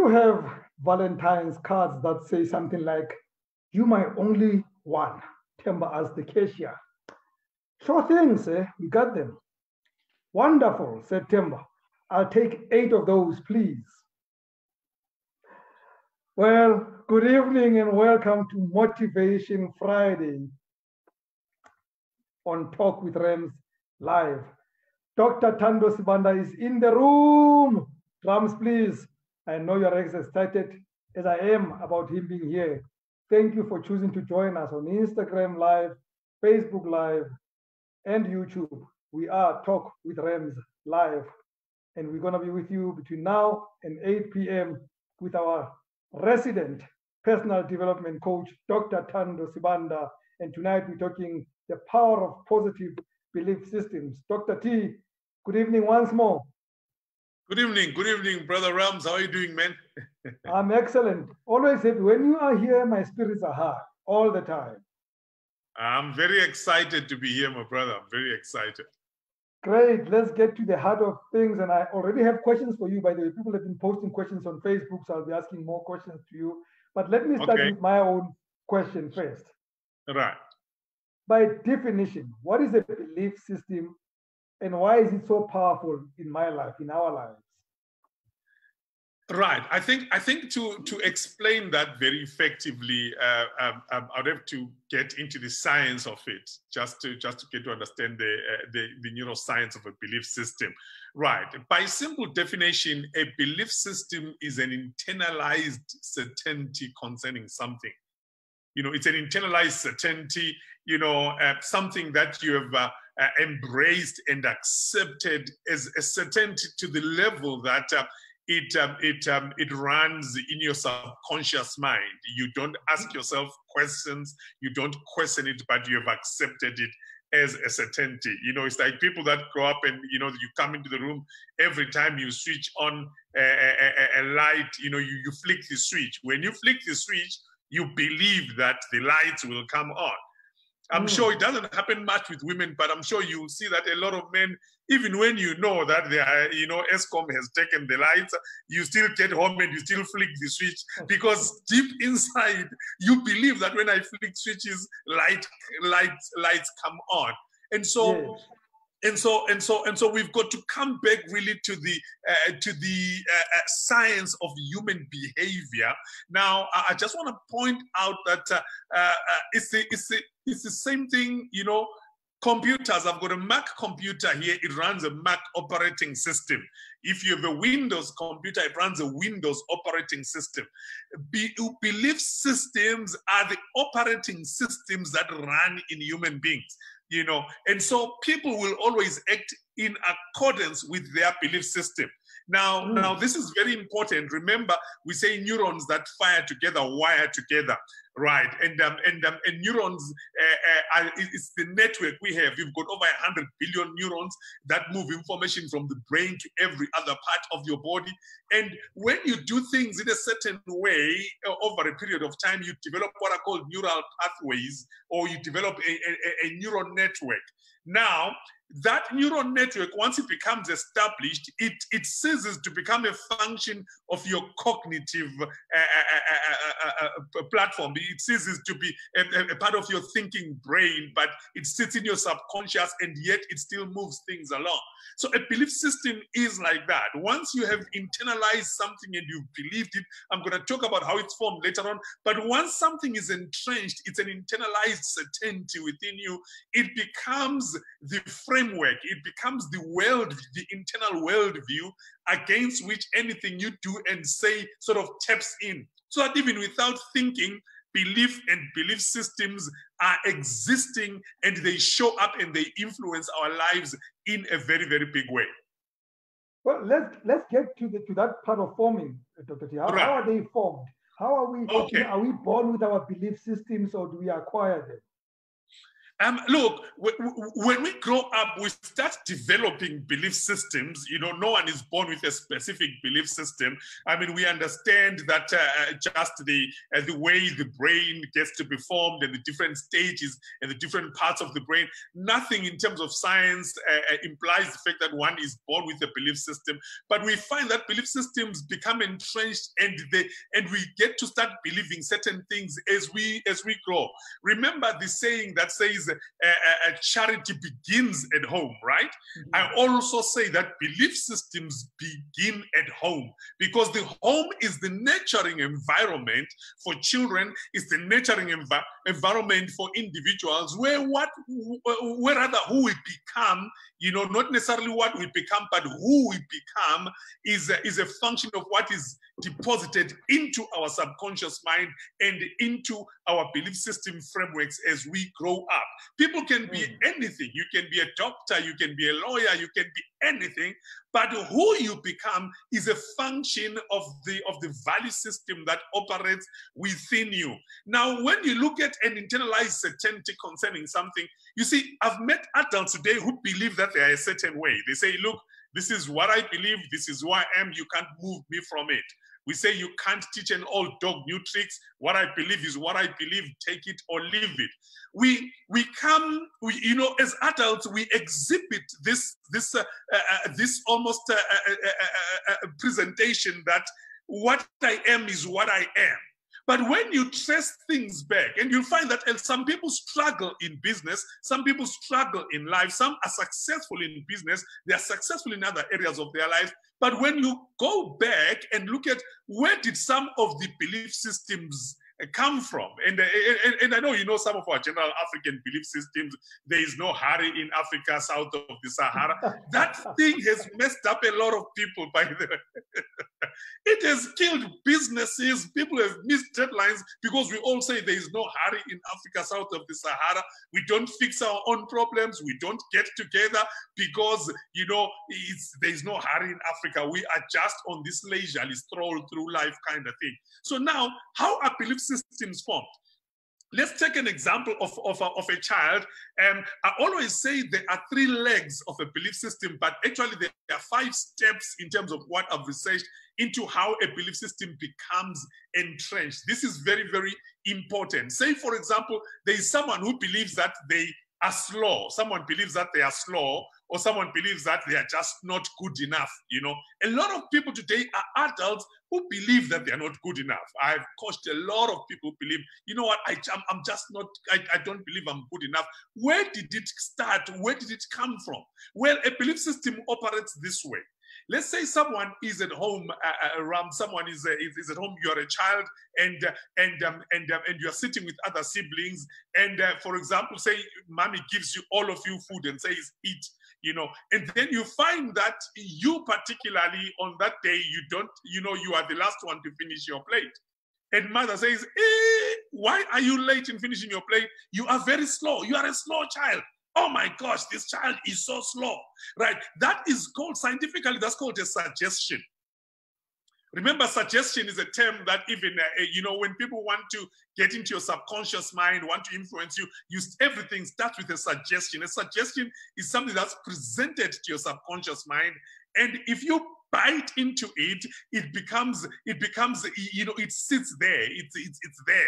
you have Valentine's cards that say something like, "You my only one," Themba as the cashier. Sure things, we got them. Wonderful, said Themba. I'll take 8 of those, please. Well, good evening and welcome to Motivation Friday on Talk with Rams Live. Dr. Thando Sibanda is in the room. Drums, please. I know you're as excited as I am about him being here. Thank you for choosing to join us on Instagram Live, Facebook Live, and YouTube. We are Talk with Rams Live, and we're going to be with you between now and 8 p.m. with our resident personal development coach, Dr. Thando Sibanda. And tonight we're talking the power of positive belief systems. Dr. T, good evening once more. Good evening, Brother Rams. How are you doing, man? I'm excellent. Always happy. When you are here, my spirits are high all the time. I'm very excited to be here, my brother. I'm very excited. Great. Let's get to the heart of things. And I already have questions for you. By the way, people have been posting questions on Facebook, so I'll be asking more questions to you. But let me start with my own question first. Right. By definition, what is a belief system and why is it so powerful in my life, in our lives? Right. I think to explain that very effectively, I'd have to get into the science of it, just to get to understand the neuroscience of a belief system. Right. By simple definition, a belief system is an internalized certainty concerning something. You know, it's an internalized certainty. You know, something that you have embraced and accepted as a certainty to the level that it runs in your subconscious mind. You don't ask yourself questions, you don't question it, but you have accepted it as a certainty. You know, it's like people that grow up and, you know, you come into the room, every time you switch on a light, you know, you flick the switch. When you flick the switch, you believe that the lights will come on. I'm sure it doesn't happen much with women, but I'm sure you'll see that a lot of men, even when you know that they are, you know, ESCOM has taken the lights, you still get home and you still flick the switch because deep inside you believe that when I flick switches, lights come on. And so. Yes. And so we've got to come back really to the science of human behavior. Now, I just want to point out that it's the same thing, you know. Computers, I've got a Mac computer here, it runs a Mac operating system. If you have a Windows computer, it runs a Windows operating system. Belief systems are the operating systems that run in human beings, you know. And so people will always act in accordance with their belief system. Now this is very important. Remember, we say neurons that fire together, wire together. Right, and neurons, it's the network we have. We've got over 100 billion neurons that move information from the brain to every other part of your body. And when you do things in a certain way over a period of time, you develop what are called neural pathways, or you develop a neural network. Now, that neural network, once it becomes established, it ceases to become a function of your cognitive platform. It ceases to be a part of your thinking brain, but it sits in your subconscious, and yet it still moves things along. So a belief system is like that. Once you have internalized something and you've believed it, I'm going to talk about how it's formed later on, but once something is entrenched, it's an internalized certainty within you, it becomes the framework, it becomes the world, the internal worldview against which anything you do and say sort of taps in. So that even without thinking, belief and belief systems are existing, and they show up and they influence our lives in a very, very big way. Well, let's get to that part of forming, Dr. T. How are they formed? How are we? Okay. Are we born with our belief systems, or do we acquire them? Look, when we grow up, we start developing belief systems. You know, no one is born with a specific belief system. I mean, we understand that just the way the brain gets to be formed and the different stages and the different parts of the brain. Nothing in terms of science implies the fact that one is born with a belief system. But we find that belief systems become entrenched, and we get to start believing certain things as we grow. Remember the saying that says, charity begins at home, right? Mm-hmm. I also say that belief systems begin at home, because the home is the nurturing environment for children, is the nurturing environment for individuals, where rather who we become, you know, not necessarily what we become, but who we become is a function of what is deposited into our subconscious mind and into our belief system frameworks as we grow up. People can be anything. You can be a doctor, you can be a lawyer, you can be anything, but who you become is a function of the value system that operates within you. Now, when you look at an internalized certainty concerning something, you see, I've met adults today who believe that they are a certain way. They say, look, this is what I believe, this is who I am, you can't move me from it. We say you can't teach an old dog new tricks. What I believe is what I believe, take it or leave it. We you know, as adults, we exhibit this almost presentation that what I am is what I am. But when you trace things back, and you'll find that some people struggle in business, some people struggle in life, some are successful in business, they are successful in other areas of their life. But when you go back and look at where did some of the belief systems come from, and I know you know some of our general African belief systems, there is no hurry in Africa south of the Sahara. That thing has messed up a lot of people, by the way. It has killed businesses. People have missed deadlines because we all say there is no hurry in Africa south of the Sahara. We don't fix our own problems. We don't get together because, you know, there is no hurry in Africa. We are just on this leisurely stroll through life kind of thing. So now, how are belief systems formed? Let's take an example of a child. I always say there are 3 legs of a belief system, but actually there are 5 steps in terms of what I've researched into how a belief system becomes entrenched. This is very, very important. Say, for example, there is someone who believes that they are slow. Someone believes that they are slow, or someone believes that they are just not good enough. You know, a lot of people today are adults who believe that they are not good enough. I've coached a lot of people who believe, you know what, I'm just not, I don't believe I'm good enough. Where did it start? Where did it come from? Well, a belief system operates this way. Let's say someone is at home, someone is at home, you are a child, and you are sitting with other siblings, and for example, say mommy gives you all of you food and says eat, you know, and then you find that you particularly on that day, you are the last one to finish your plate. And mother says, why are you late in finishing your plate? You are very slow. You are a slow child. Oh my gosh, this child is so slow, right? That is called, scientifically, that's called a suggestion. Remember, suggestion is a term that even, when people want to get into your subconscious mind, want to influence you, everything starts with a suggestion. A suggestion is something that's presented to your subconscious mind. And if you bite into it, it becomes, it sits there, it's there,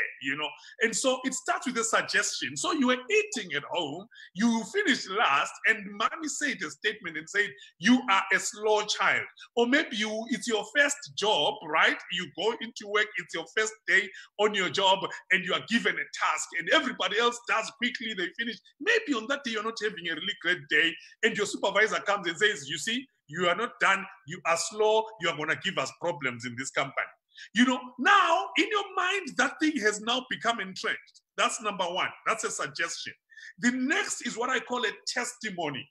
and so it starts with a suggestion. So you were eating at home, you finished last, and mommy said a statement and said, you are a slow child. Or maybe it's your first job, right? You go into work, it's your first day on your job, and you are given a task, and everybody else does quickly, they finish. Maybe on that day, you're not having a really great day, and your supervisor comes and says, you see, you are not done, you are slow, you are going to give us problems in this company. Now, in your mind, that thing has now become entrenched. That's number one. That's a suggestion. The next is what I call a testimony,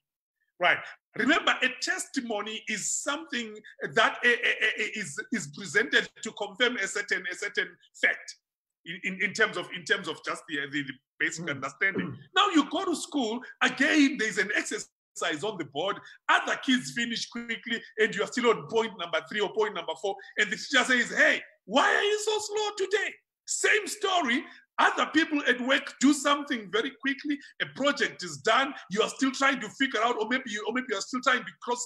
right? Remember, a testimony is something that is presented to confirm a certain fact in terms of just the basic understanding. Now you go to school, again, there's an exercise on the board, other kids finish quickly, and you are still on point number 3 or point number 4, and the teacher says, hey, why are you so slow today? Same story, Other people at work do something very quickly. A project is done. You are still trying to figure out, or maybe you are still trying to cross,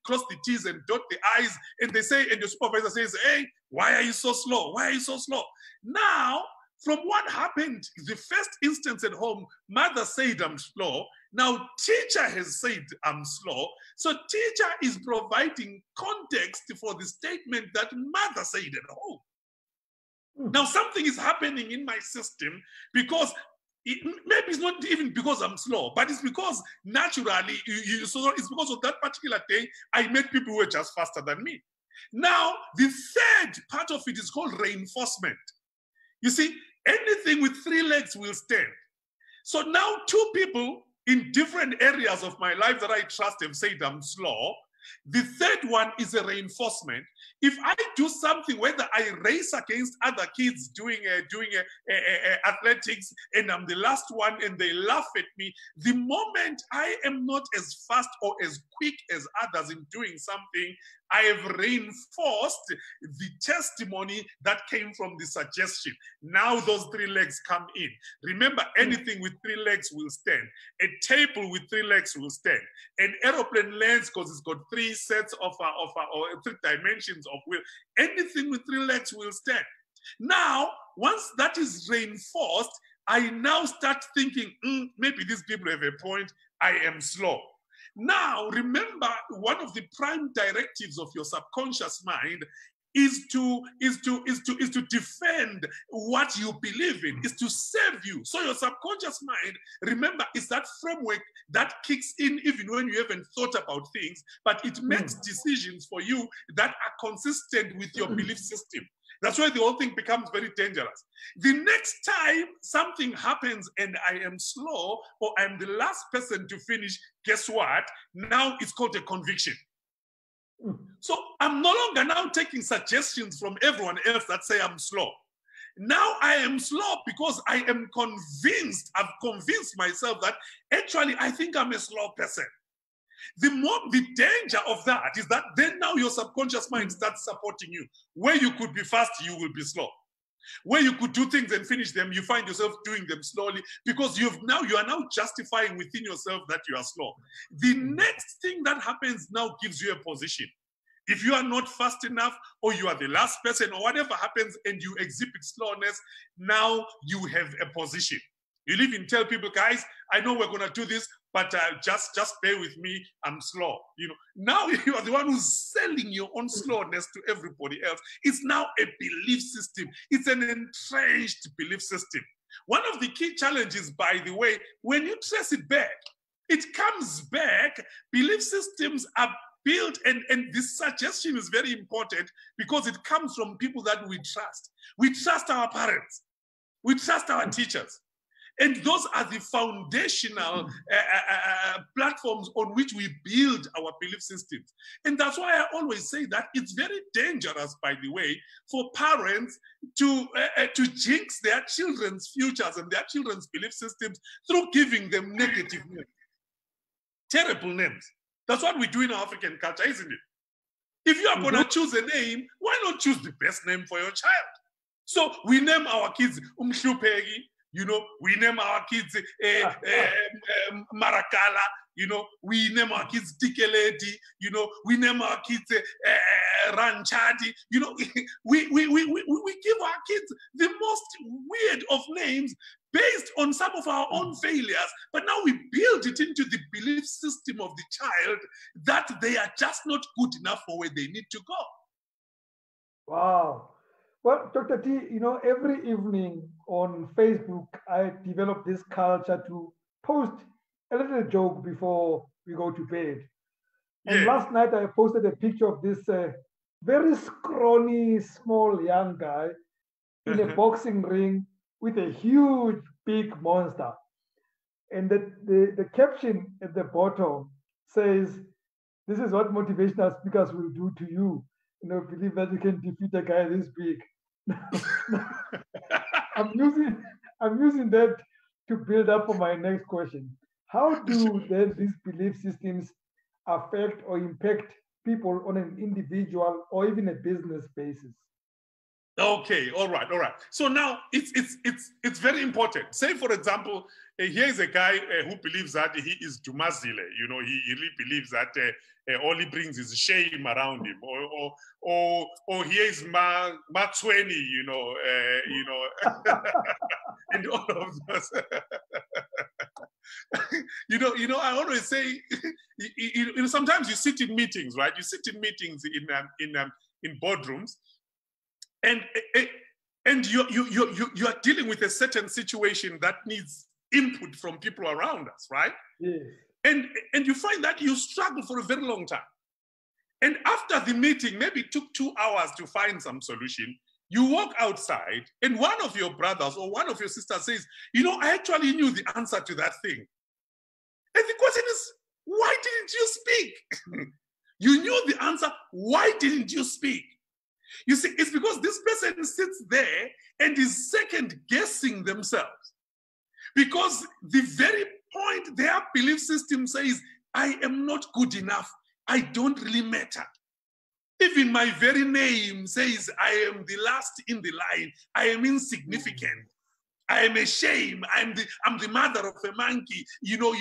cross the T's and dot the I's. And they say, and the supervisor says, "Hey, why are you so slow? Why are you so slow?" Now, from what happened, the first instance at home, mother said, "I'm slow." Now, teacher has said, "I'm slow." So teacher is providing context for the statement that mother said at home. Now, something is happening in my system because maybe it's not even because I'm slow, but it's because naturally, so it's because of that particular thing, I met people who were just faster than me. Now, the third part of it is called reinforcement. You see, anything with 3 legs will stand. So now 2 people in different areas of my life that I trust have said I'm slow. The third one is a reinforcement. If I do something, whether I race against other kids doing athletics, and I'm the last one and they laugh at me, the moment I am not as fast or as quick as others in doing something, I have reinforced the testimony that came from the suggestion. Now those 3 legs come in. Remember, anything with 3 legs will stand. A table with 3 legs will stand. An aeroplane lands because it's got 3 sets of or 3 dimensions of wheel. Anything with 3 legs will stand. Now, once that is reinforced, I now start thinking, maybe these people have a point. I am slow. Now, remember, one of the prime directives of your subconscious mind is to defend what you believe in, is to serve you. So your subconscious mind, remember, is that framework that kicks in even when you haven't thought about things, but it makes decisions for you that are consistent with your belief system. That's why the whole thing becomes very dangerous. The next time something happens and I am slow or I'm the last person to finish, guess what? Now it's called a conviction. So I'm no longer now taking suggestions from everyone else that say I'm slow. Now I am slow because I am convinced, I've convinced myself that actually I think I'm a slow person. The danger of that is that then now your subconscious mind starts supporting you. Where you could be fast, you will be slow. Where you could do things and finish them, you find yourself doing them slowly because you are now justifying within yourself that you are slow. The next thing that happens now gives you a position. If you are not fast enough, or you are the last person, or whatever happens, and you exhibit slowness, now you have a position. You'll even tell people, guys, I know we're going to do this, but just bear with me, I'm slow. Now you are the one who's selling your own slowness to everybody else. It's now a belief system. It's an entrenched belief system. One of the key challenges, by the way, when you trace it back, it comes back. Belief systems are built, and this suggestion is very important because it comes from people that we trust. We trust our parents. We trust our teachers. And those are the foundational platforms on which we build our belief systems. And that's why I always say that it's very dangerous, by the way, for parents to jinx their children's futures and their children's belief systems through giving them negative names, terrible names. That's what we do in our African culture, isn't it? If you are going to choose a name, why not choose the best name for your child? So we name our kids Umhlupegi. We name our kids Marakala, we name our kids Tikeledi, we name our kids Ranchadi, we give our kids the most weird of names based on some of our own failures, but now we build it into the belief system of the child that they are just not good enough for where they need to go. Wow. Well, Dr. T, every evening on Facebook, I develop this culture to post a little joke before we go to bed. And last night I posted a picture of this very scrawny, small young guy in a boxing ring with a huge, big monster. And the caption at the bottom says, "This is what motivational speakers will do to you. Believe that you can defeat a guy this big." I'm using that to build up for my next question. How do then these belief systems affect or impact people on an individual or even a business basis? Okay, all right, all right. So now it's very important. Say, for example, here is a guy who believes that he is Dumazile. You know, he really believes that all he brings is shame around him. Or here is Matsweni. And all of those. I always say, sometimes you sit in meetings, right? You sit in meetings in boardrooms. And you are dealing with a certain situation that needs input from people around us, right? Yes. And you find that you struggle for a very long time. And after the meeting, maybe it took 2 hours to find some solution. You walk outside, and one of your brothers or one of your sisters says, I actually knew the answer to that thing. And the question is, why didn't you speak? You knew the answer. Why didn't you speak? You see, it's because this person sits there and is second guessing themselves. Because the very point their belief system says, I am not good enough. I don't really matter. Even my very name says, I am the last in the line. I am insignificant. I am a shame. I'm the mother of a monkey. You don't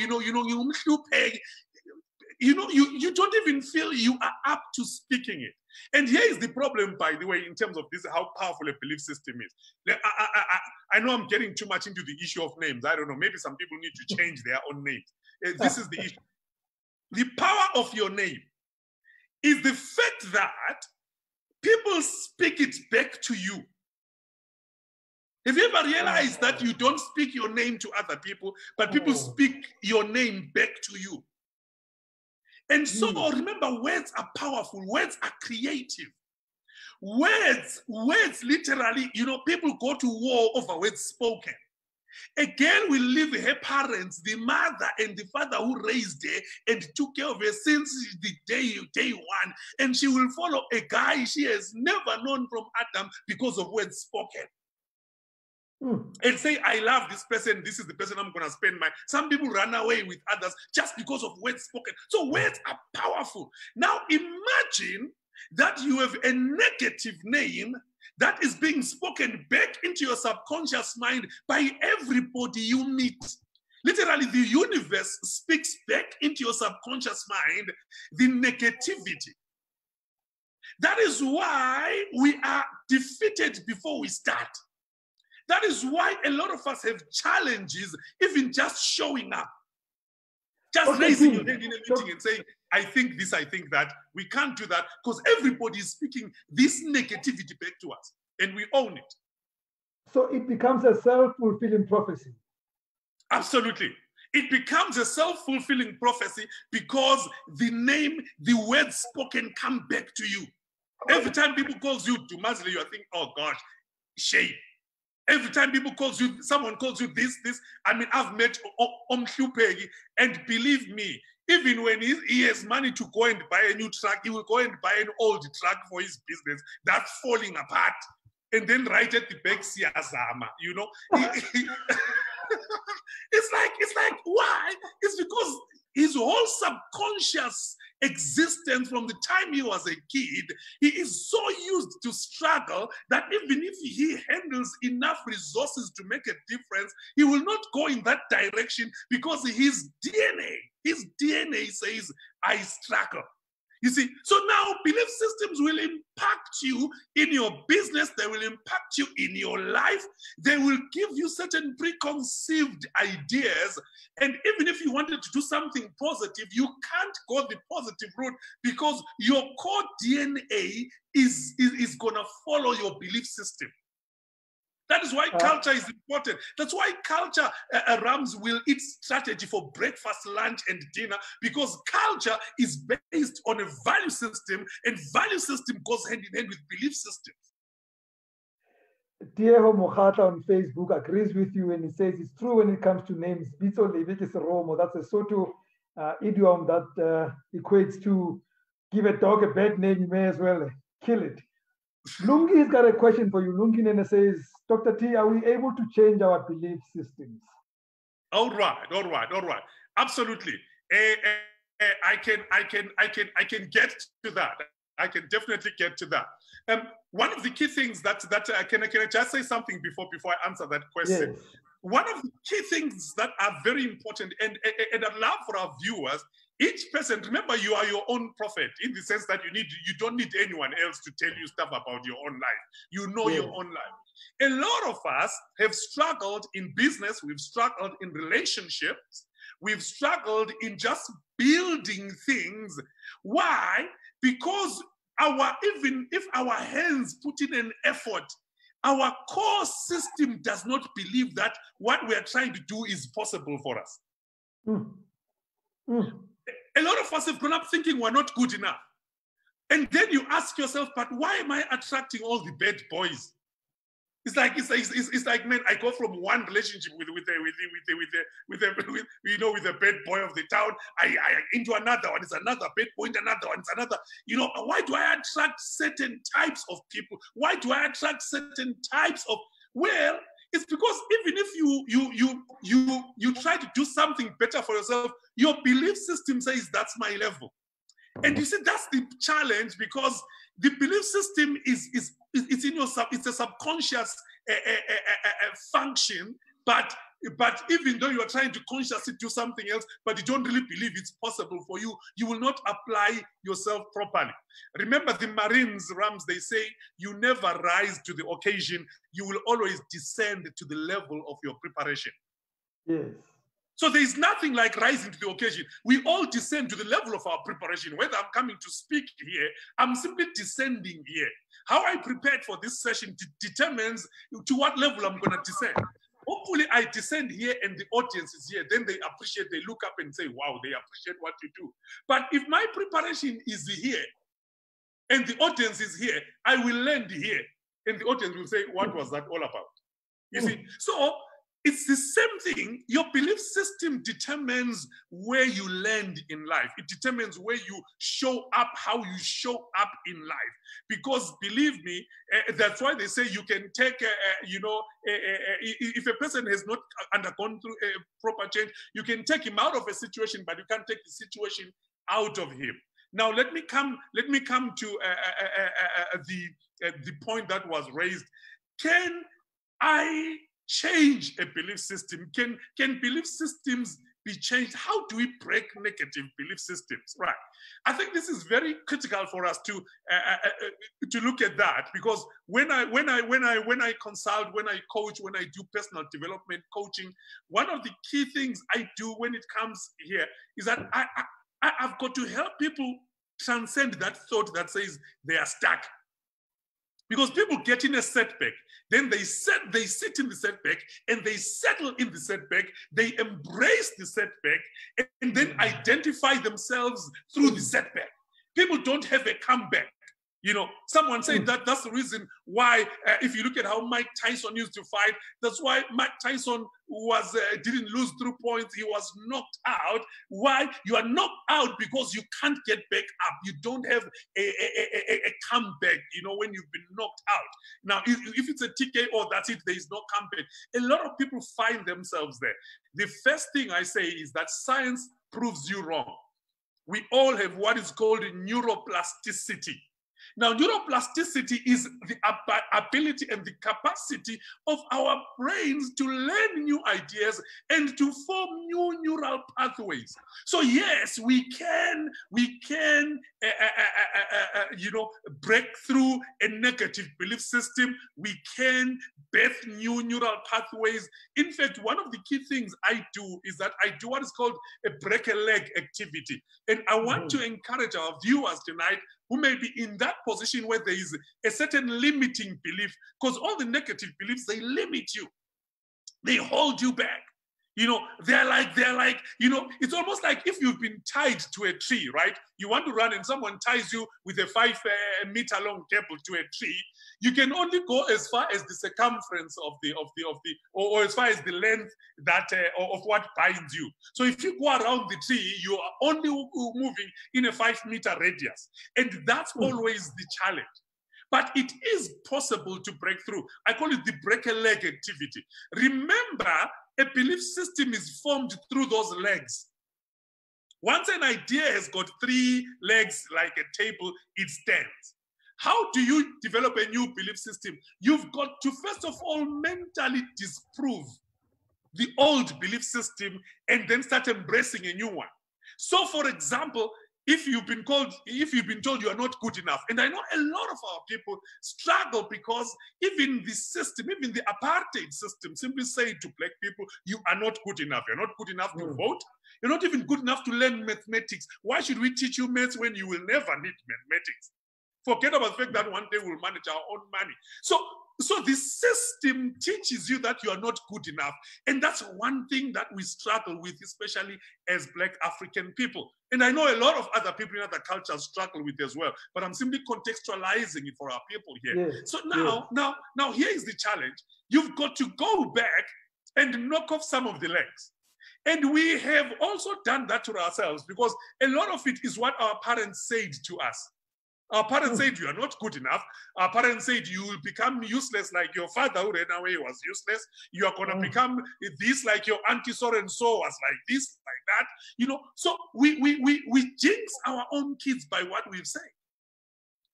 even feel you are up to speaking it. And here is the problem, by the way, in terms of this, how powerful a belief system is. I know I'm getting too much into the issue of names. I don't know. Maybe some people need to change their own names. This is the issue. The power of your name is the fact that people speak it back to you. Have you ever realized that you don't speak your name to other people, but people speak your name back to you? And so remember, words are powerful. Words are creative. Words literally, people go to war over words spoken. A girl will leave her parents, the mother and the father who raised her and took care of her since the day one, and she will follow a guy she has never known from Adam because of words spoken. And say, I love this person, this is the person I'm going to spend my... Some people run away with others just because of words spoken. So words are powerful. Now imagine that you have a negative name that is being spoken back into your subconscious mind by everybody you meet. Literally, the universe speaks back into your subconscious mind the negativity. That is why we are defeated before we start. That is why a lot of us have challenges, even just showing up. Just raising your hand in a meeting and saying, I think this, I think that. We can't do that because everybody is speaking this negativity back to us and we own it. So it becomes a self-fulfilling prophecy. Absolutely. It becomes a self-fulfilling prophecy because the words spoken come back to you. Every time people calls you Dumazile, you are thinking, oh gosh, shame. Every time someone calls you this, I mean, I've met Omhlupegi, and believe me, even when he has money to go and buy a new truck, he will go and buy an old truck for his business that's falling apart. And then right at the back, Siyazama, It's like, why? It's because his whole subconscious existence from the time he was a kid, he is so used to struggle that even if he handles enough resources to make a difference, he will not go in that direction because his DNA says, I struggle. You see, so now belief systems will impact you in your business, they will impact you in your life, they will give you certain preconceived ideas, and even if you wanted to do something positive, you can't go the positive route because your core DNA is going to follow your belief system. That is why culture is important. That's why culture Rams will eat strategy for breakfast, lunch, and dinner, because culture is based on a value system, and value system goes hand in hand with belief systems. Diego Mojata on Facebook agrees with you when he says it's true when it comes to names. Bitso Levik Romo, that's a Soto idiom that equates to give a dog a bad name, you may as well kill it. Lungi's got a question for you. Lungi Nene says, Dr. T, are we able to change our belief systems? All right. Absolutely. I can get to that. I can definitely get to that. One of the key things can I just say something before I answer that question? Yes. One of the key things that are very important, and I'd love for our viewers, each person, remember, you are your own prophet in the sense that you don't need anyone else to tell you stuff about your own life. You know your own life. A lot of us have struggled in business, we've struggled in relationships, we've struggled in just building things. Why? Because even if our hands put in an effort, our core system does not believe that what we are trying to do is possible for us. A lot of us have grown up thinking we're not good enough. And then you ask yourself, but why am I attracting all the bad boys? It's like, man, I go from one relationship with a bad boy of the town, I into another one, it's another bad boy, into another one, it's another. Why do I attract certain types of people? Why do I attract certain types of? Well, it's because even if you try to do something better for yourself, your belief system says that's my level. And you see, that's the challenge, because the belief system it's in your it's a subconscious function, but even though you are trying to consciously do something else, but you don't really believe it's possible for you, you will not apply yourself properly. Remember the Marines, Rams, they say, you never rise to the occasion, you will always descend to the level of your preparation. Yes. So there is nothing like rising to the occasion. We all descend to the level of our preparation. Whether I'm coming to speak here, I'm simply descending here. How I prepared for this session determines to what level I'm going to descend. Hopefully I descend here and the audience is here. Then they appreciate, they look up and say, wow, they appreciate what you do. But if my preparation is here and the audience is here, I will land here. And the audience will say, what was that all about? You see, so it's the same thing. Your belief system determines where you land in life. It determines where you show up, how you show up in life. Because believe me, that's why they say you can take, if a person has not undergone through a proper change, you can take him out of a situation, but you can't take the situation out of him. Now, let me come to the point that was raised. Can I change a belief system? Can belief systems be changed? How do we break negative belief systems? Right. I think this is very critical for us to look at that, because when I consult, when I coach, when I do personal development coaching, one of the key things I do when it comes here is that I've got to help people transcend that thought that says they are stuck. Because people get in a setback, then they sit in the setback and they settle in the setback, they embrace the setback and then identify themselves through the setback. People don't have a comeback. Someone said that's the reason why, if you look at how Mike Tyson used to fight, that's why Mike Tyson didn't lose through points. He was knocked out. Why? You are knocked out because you can't get back up. You don't have a comeback, when you've been knocked out. Now, if it's a TKO, that's it. There is no comeback. A lot of people find themselves there. The first thing I say is that science proves you wrong. We all have what is called neuroplasticity. Now, neuroplasticity is the ability and the capacity of our brains to learn new ideas and to form new neural pathways. So yes, we can break through a negative belief system. We can birth new neural pathways. In fact, one of the key things I do is that I do what is called a break a leg activity. And I want to encourage our viewers tonight who may be in that position where there is a certain limiting belief, because all the negative beliefs, they limit you. They hold you back. They're like, it's almost like if you've been tied to a tree, right? You want to run and someone ties you with a 5 meter long cable to a tree. You can only go as far as the circumference or as far as the length of what binds you. So if you go around the tree, you are only moving in a 5 meter radius. And that's always the challenge. But it is possible to break through. I call it the break a leg activity. Remember, a belief system is formed through those legs. Once an idea has got 3 legs like a table, it stands. How do you develop a new belief system? You've got to, first of all, mentally disprove the old belief system and then start embracing a new one. So, for example, if you've been told you are not good enough, and I know a lot of our people struggle because even the system, even the apartheid system, simply say to black people, you are not good enough. You're not good enough to vote. You're not even good enough to learn mathematics. Why should we teach you maths when you will never need mathematics? Forget about the fact that one day we'll manage our own money. So the system teaches you that you are not good enough. And that's one thing that we struggle with, especially as Black African people. And I know a lot of other people in other cultures struggle with as well, but I'm simply contextualizing it for our people here. Yes, So now here is the challenge. You've got to go back and knock off some of the legs. And we have also done that to ourselves because a lot of it is what our parents said to us. Our parents said you are not good enough. Our parents said you will become useless like your father who ran away was useless. You are going to become this like your auntie so-and-so was like this, like that. You know, so we jinx our own kids by what we've said.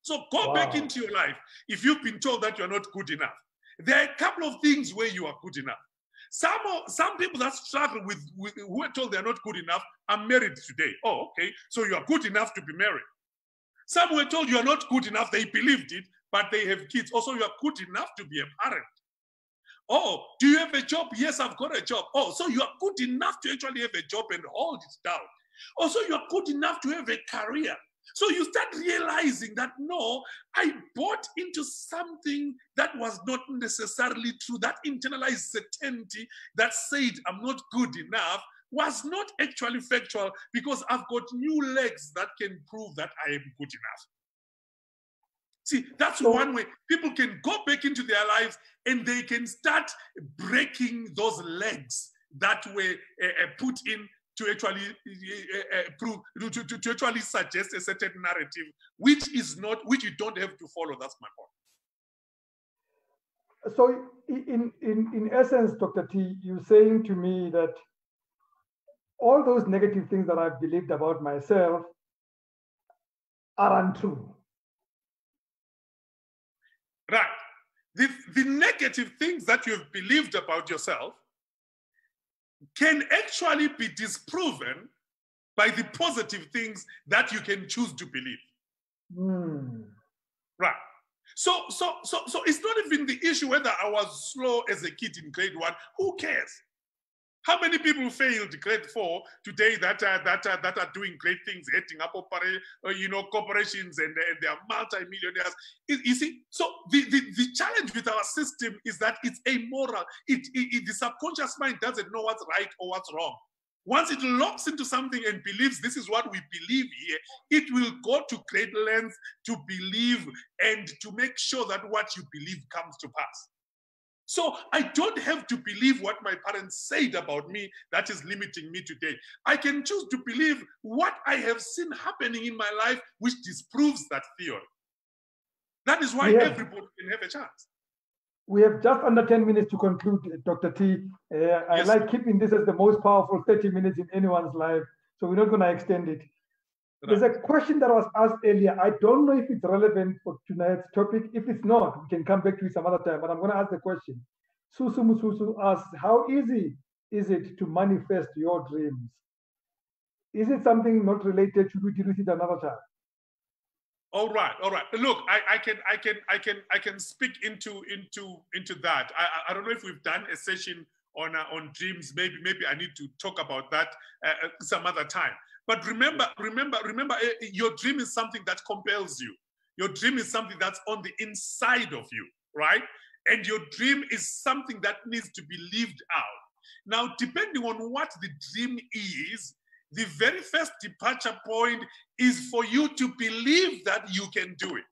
So go back into your life. If you've been told that you're not good enough, there are a couple of things where you are good enough. Some people that struggle with who are told they're not good enough are married today. Oh, okay. So you are good enough to be married. Some were told you are not good enough. They believed it, but they have kids. Also, you are good enough to be a parent. Oh, do you have a job? Yes, I've got a job. Oh, so you are good enough to actually have a job and hold it down. Also, you are good enough to have a career. So you start realizing that, no, I bought into something that was not necessarily true. That internalized certainty that said I'm not good enough was not actually factual because I've got new legs that can prove that I am good enough. See, that's one way people can go back into their lives and they can start breaking those legs that were put in to actually prove, to actually suggest a certain narrative, which you don't have to follow. That's my point. So in essence, Dr. T, you're saying to me that all those negative things that I've believed about myself are untrue. Right. The negative things that you've believed about yourself can actually be disproven by the positive things that you can choose to believe. Right. So it's not even the issue whether I was slow as a kid in grade 1. Who cares? How many people failed grade 4 today that are doing great things, heading up corporations and they are multi-millionaires? You see, so the challenge with our system is that it's amoral. The subconscious mind doesn't know what's right or what's wrong. Once it locks into something and believes this is what we believe here, it will go to great lengths to believe and to make sure that what you believe comes to pass. So I don't have to believe what my parents said about me that is limiting me today. I can choose to believe what I have seen happening in my life, which disproves that theory. That is why everybody can have a chance. We have just under 10 minutes to conclude, Dr. T. I like keeping this as the most powerful 30 minutes in anyone's life, so we're not going to extend it. There's a question that was asked earlier. I don't know if it's relevant for tonight's topic. If it's not, we can come back to it some other time, but I'm going to ask the question. Susu Mususu asks, how easy is it to manifest your dreams? Is it something not related? Should we deal with it another time? All right. Look, I can speak into that. I don't know if we've done a session on dreams. Maybe I need to talk about that some other time. But remember, your dream is something that compels you. Your dream is something that's on the inside of you, right? And your dream is something that needs to be lived out. Now, depending on what the dream is, the very first departure point is for you to believe that you can do it.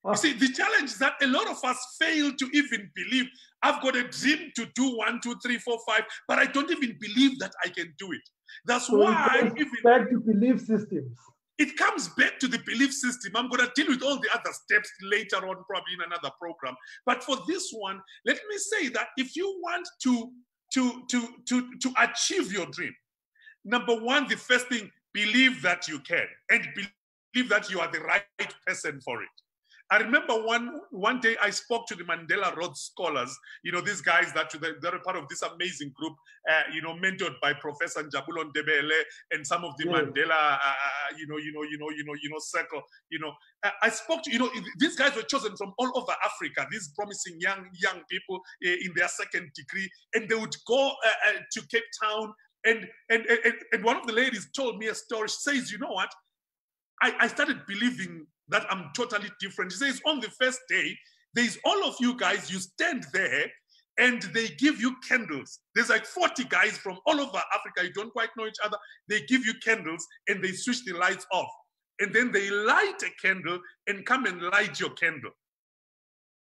You see, the challenge is that a lot of us fail to even believe. I've got a dream to do 1, 2, 3, 4, 5, but I don't even believe that I can do it. That's so why it comes back to belief systems. It comes back to the belief system. I'm going to deal with all the other steps later on, probably in another program. But for this one, let me say that if you want to achieve your dream, number one, the first thing, believe that you can, and believe that you are the right person for it. I remember one day I spoke to the Mandela Rhodes scholars, you know, these guys that they're part of this amazing group, you know, mentored by Professor Njabulo Ndebele and some of the Mandela, circle, you know. I spoke to, you know, these guys were chosen from all over Africa, these promising young people in their second degree, and they would go to Cape Town, and one of the ladies told me a story. She says, you know what? I started believing that I'm totally different. She says, on the first day, there's all of you guys, you stand there and they give you candles. There's like 40 guys from all over Africa. You don't quite know each other. They give you candles and they switch the lights off. And then they light a candle and come and light your candle.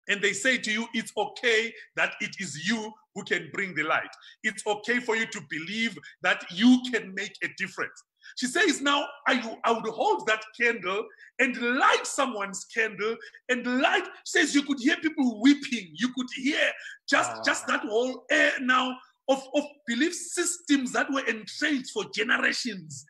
And they say to you, it's okay that it is you who can bring the light. It's okay for you to believe that you can make a difference. She says, now I would hold that candle and light someone's candle and light, says you could hear people weeping. You could hear just that whole air now of belief systems that were entrenched for generations,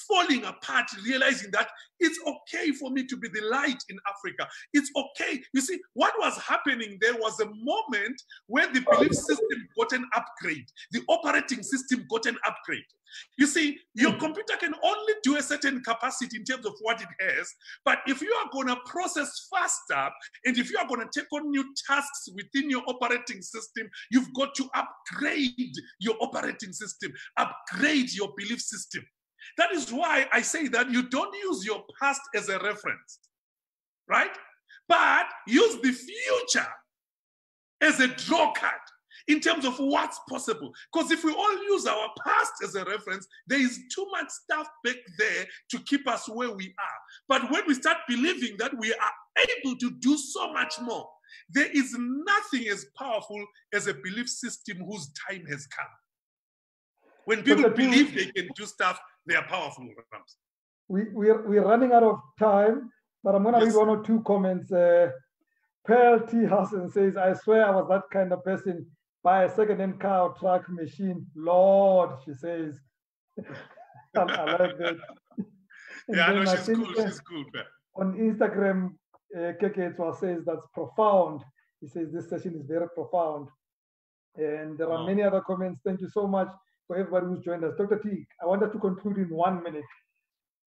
falling apart, realizing that it's okay for me to be the light in Africa. It's okay. You see, what was happening there was a moment where the belief system got an upgrade. The operating system got an upgrade. You see, your computer can only do a certain capacity in terms of what it has, but if you are going to process faster, and if you are going to take on new tasks within your operating system, you've got to upgrade your operating system, upgrade your belief system. That is why I say that you don't use your past as a reference, right? But use the future as a draw card in terms of what's possible. Because if we all use our past as a reference, there is too much stuff back there to keep us where we are. But when we start believing that we are able to do so much more, there is nothing as powerful as a belief system whose time has come. When people believe they can do stuff, they are powerful. We're running out of time, but I'm going to read one or two comments. Pearl T. Hassan says, I swear I was that kind of person. Buy a second-hand car or truck machine. Lord, she says. I like that. Yeah, I know, she's cool. She's cool. On Instagram, Keke says that's profound. He says this session is very profound. And there are many other comments. Thank you so much for everybody who's joined us. Dr. T, I wanted to conclude in 1 minute.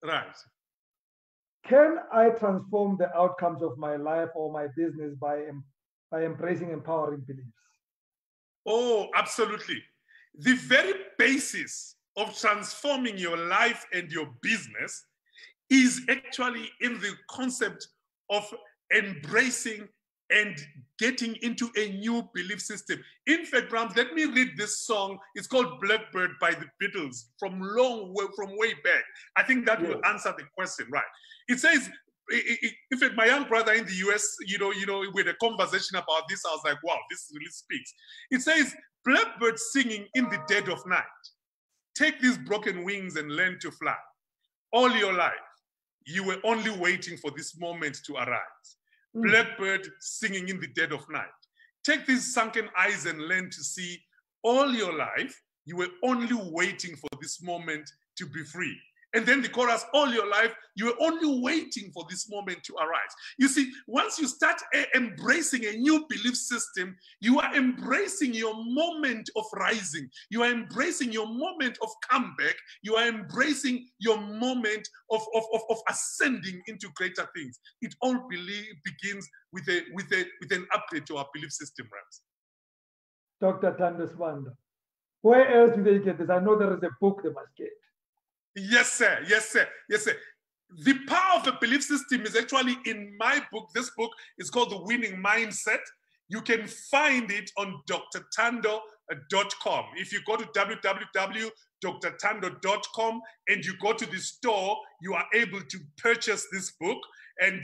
Right. Can I transform the outcomes of my life or my business by embracing empowering beliefs? Oh, absolutely. The very basis of transforming your life and your business is actually in the concept of embracing and getting into a new belief system. In fact, Brahms, let me read this song. It's called Blackbird by the Beatles from way back. I think that will answer the question, right? It says, in fact, my young brother in the US, with a conversation about this, I was like, wow, this really speaks. It says, blackbird singing in the dead of night. Take these broken wings and learn to fly. All your life, you were only waiting for this moment to arise. Blackbird singing in the dead of night. Take these sunken eyes and learn to see. All your life, you were only waiting for this moment to be free. And then the chorus, all your life, you were only waiting for this moment to arise. You see, once you start embracing a new belief system, you are embracing your moment of rising. You are embracing your moment of comeback. You are embracing your moment of ascending into greater things. It all begins with an upgrade to our belief system, Rams. Dr. Thando Sibanda, where else do they get this? I know there is a book they must get. Yes, sir. Yes, sir. Yes, sir. The power of a belief system is actually in my book. This book is called The Winning Mindset. You can find it on drthando.com. If you go to www.drthando.com and you go to the store, you are able to purchase this book. And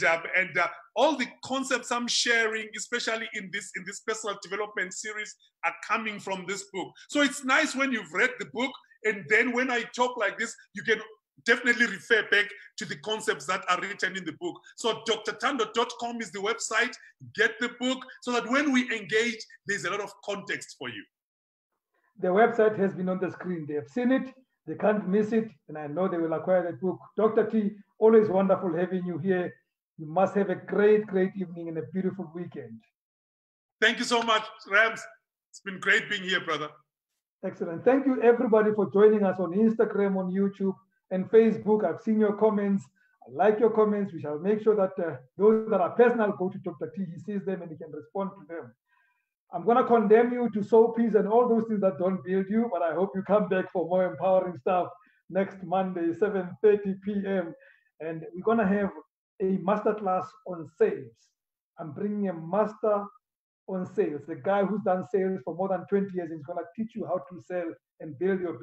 all the concepts I'm sharing, especially in this personal development series, are coming from this book. So it's nice when you've read the book, and then when I talk like this, you can definitely refer back to the concepts that are written in the book. So drthando.com is the website. Get the book so that when we engage, there's a lot of context for you. The website has been on the screen. They have seen it. They can't miss it. And I know they will acquire that book. Dr. T, Always wonderful having you here. You must have a great, great evening and a beautiful weekend. Thank you so much, Rams. It's been great being here, brother. Excellent. Thank you, everybody, for joining us on Instagram, on YouTube, and Facebook. I've seen your comments. I like your comments. We shall make sure that those that are personal go to Dr. T. He sees them and he can respond to them. I'm going to condemn you to soapies and all those things that don't build you, but I hope you come back for more empowering stuff next Monday, 7:30 p.m. And we're going to have a masterclass on sales. I'm bringing a master on sales, the guy who's done sales for more than 20 years. He's going to teach you how to sell and build your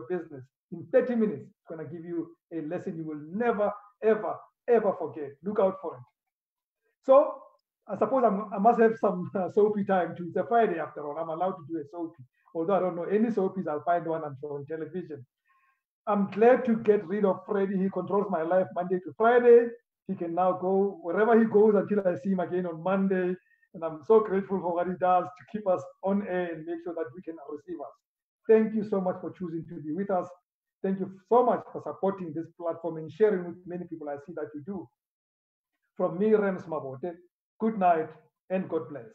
business. In 30 minutes, it's going to give you a lesson you will never, ever, ever forget. Look out for it. So I suppose I must have some soapy time too. It's a Friday after all. I'm allowed to do a soapy. Although I don't know any soapies, I'll find one on television. I'm glad to get rid of Freddie. He controls my life Monday to Friday. He can now go wherever he goes until I see him again on Monday. And I'm so grateful for what he does to keep us on air and make sure that we can receive us. Thank you so much for choosing to be with us. Thank you so much for supporting this platform and sharing with many people. I see that you do. From me, Rams Mabote, good night and God bless.